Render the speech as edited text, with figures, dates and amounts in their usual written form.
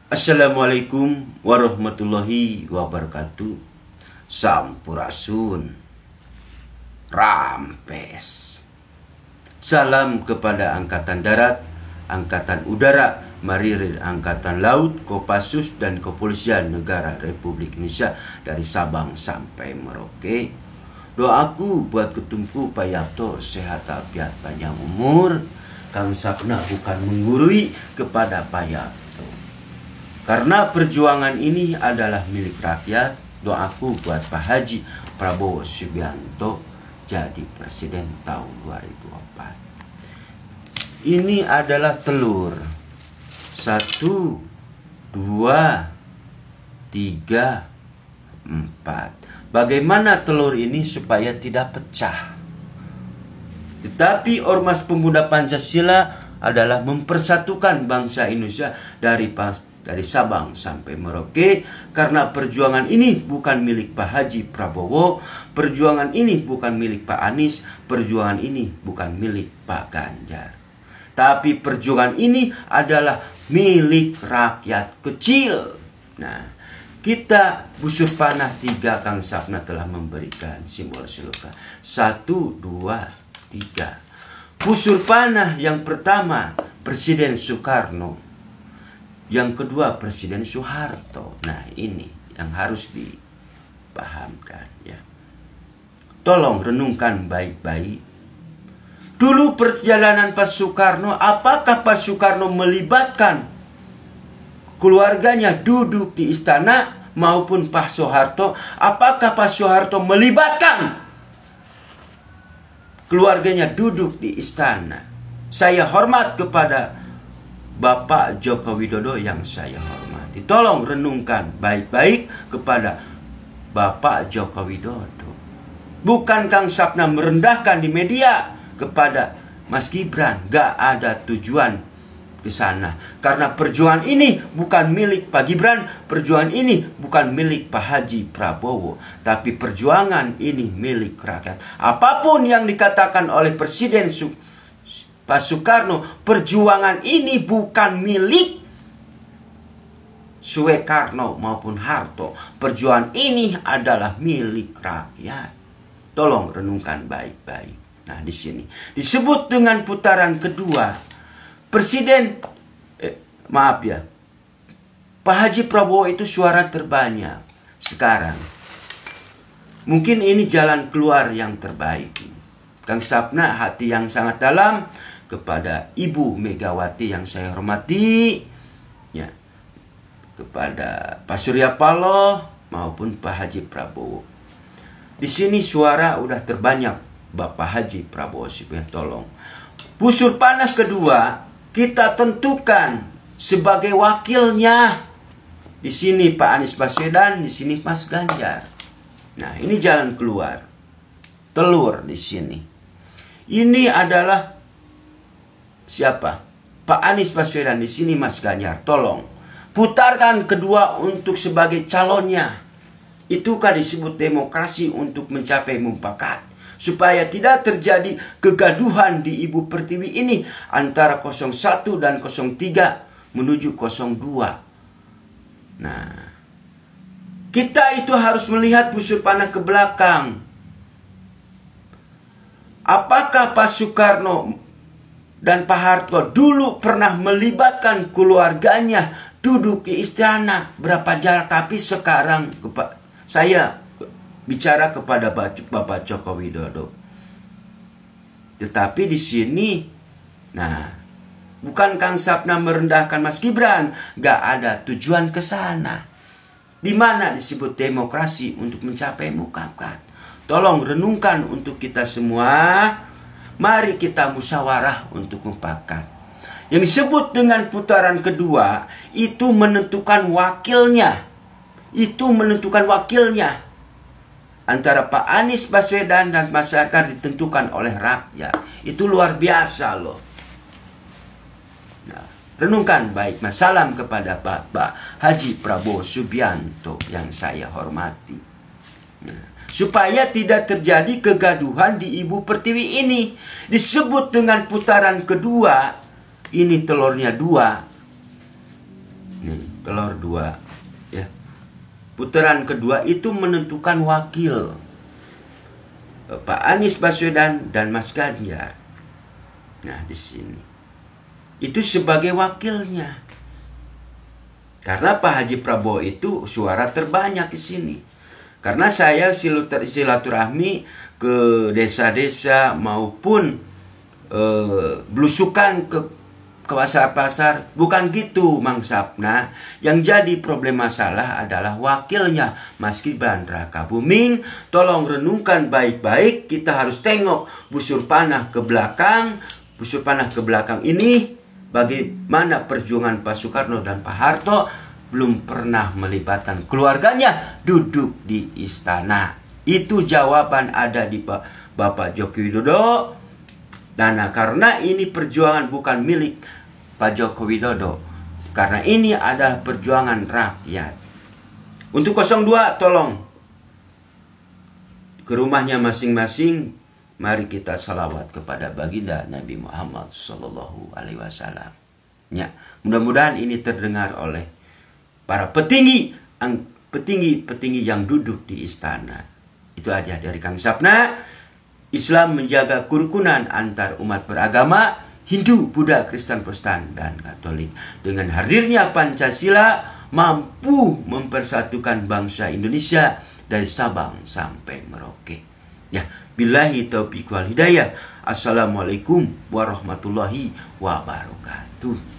Assalamualaikum warahmatullahi wabarakatuh. Sampurasun. Rampes. Salam kepada Angkatan Darat, Angkatan Udara, Marinir, Angkatan Laut, Kopassus, dan Kepolisian Negara Republik Indonesia dari Sabang sampai Merauke. Doaku buat ketumku Pak Yato sehat afiat panjang umur. Kang Sapna bukan menggurui kepada Pak Yato. Karena perjuangan ini adalah milik rakyat, doaku buat Pak Haji Prabowo Subianto jadi presiden tahun 2024. Ini adalah telur. 1, 2, 3, 4. Bagaimana telur ini supaya tidak pecah? Tetapi Ormas Pemuda Pancasila adalah mempersatukan bangsa Indonesia dari Sabang sampai Merauke, karena perjuangan ini bukan milik Pak Haji Prabowo, perjuangan ini bukan milik Pak Anies, perjuangan ini bukan milik Pak Ganjar. Tapi perjuangan ini adalah milik rakyat kecil. Nah, kita busur panah 3 Kang Sapna telah memberikan simbol siluka. 1, 2, 3. Busur panah yang pertama Presiden Soekarno, yang kedua Presiden Soeharto. Nah, ini yang harus dipahamkan ya. Tolong renungkan baik-baik. Dulu perjalanan Pak Soekarno, apakah Pak Soekarno melibatkan keluarganya duduk di istana maupun Pak Soeharto? Apakah Pak Soeharto melibatkan keluarganya duduk di istana? Saya hormat kepada Bapak Joko Widodo yang saya hormati. Tolong renungkan baik-baik kepada Bapak Joko Widodo. Bukan Kang Sapna merendahkan di media kepada Mas Gibran. Gak ada tujuan ke sana. Karena perjuangan ini bukan milik Pak Gibran. Perjuangan ini bukan milik Pak Haji Prabowo. Tapi perjuangan ini milik rakyat. Apapun yang dikatakan oleh Presiden Pak Soekarno, perjuangan ini bukan milik Soekarno maupun Harto. Perjuangan ini adalah milik rakyat. Tolong renungkan baik-baik. Nah, di sini disebut dengan putaran kedua. Pak Haji Prabowo itu suara terbanyak sekarang. Mungkin ini jalan keluar yang terbaik. Kang Sapna hati yang sangat dalam kepada Ibu Megawati yang saya hormati, ya, kepada Pak Surya Paloh maupun Pak Haji Prabowo. Di sini suara udah terbanyak Bapak Haji Prabowo Subianto. Tolong. Busur panah kedua kita tentukan sebagai wakilnya. Di sini Pak Anies Baswedan, di sini Mas Ganjar. Nah, ini jalan keluar. Telur di sini. Ini adalah siapa? Pak Anies Baswedan, di sini Mas Ganjar. Tolong putarkan kedua untuk sebagai calonnya. Itu kan disebut demokrasi untuk mencapai mufakat, supaya tidak terjadi kegaduhan di Ibu Pertiwi ini antara 01 dan 03 menuju 02. Nah, kita itu harus melihat busur panah ke belakang. Apakah Pak Soekarno dan Pak Harto dulu pernah melibatkan keluarganya duduk di istana berapa jarak? Tapi sekarang saya bicara kepada Bapak Joko Widodo. Tetapi di sini, nah, bukan Kang Sapna merendahkan Mas Gibran, gak ada tujuan ke sana. Di mana disebut demokrasi untuk mencapai mufakat. Tolong renungkan untuk kita semua. Mari kita musyawarah untuk mufakat. Yang disebut dengan putaran kedua itu menentukan wakilnya. Itu menentukan wakilnya. Antara Pak Anies Baswedan dan masyarakat ditentukan oleh rakyat. Itu luar biasa loh. Nah, renungkan baik. Salam kepada Bapak Haji Prabowo Subianto yang saya hormati. Nah, supaya tidak terjadi kegaduhan di Ibu Pertiwi ini. Disebut dengan putaran kedua, ini telurnya 2. Nih, telur 2 ya. Putaran kedua itu menentukan wakil Pak Anies Baswedan dan Mas Ganjar. Nah, di sini itu sebagai wakilnya. Karena Pak Haji Prabowo itu suara terbanyak di sini. Karena saya silaturahmi ke desa-desa maupun belusukan ke pasar-pasar. Bukan gitu, Mang Sapna. Yang jadi problem masalah adalah wakilnya Mas Gibran Rakabuming. Tolong renungkan baik-baik. Kita harus tengok busur panah ke belakang. Busur panah ke belakang ini, bagaimana perjuangan Pak Soekarno dan Pak Harto belum pernah melibatkan keluarganya duduk di istana. Itu jawaban ada di Bapak Joko Widodo. Dan karena ini perjuangan bukan milik Pak Joko Widodo, karena ini adalah perjuangan rakyat. Untuk 02 tolong ke rumahnya masing-masing. Mari kita salawat kepada baginda Nabi Muhammad Sallallahu Alaihi Wasallam. Ya, mudah-mudahan ini terdengar oleh para petinggi yang duduk di istana. Itu aja dari Kang Sapna. Islam menjaga kerukunan antar umat beragama Hindu, Buddha, Kristen, Protestan, dan Katolik. Dengan hadirnya Pancasila mampu mempersatukan bangsa Indonesia dari Sabang sampai Merauke. Ya, billahi taufiq wal hidayah. Assalamualaikum warahmatullahi wabarakatuh.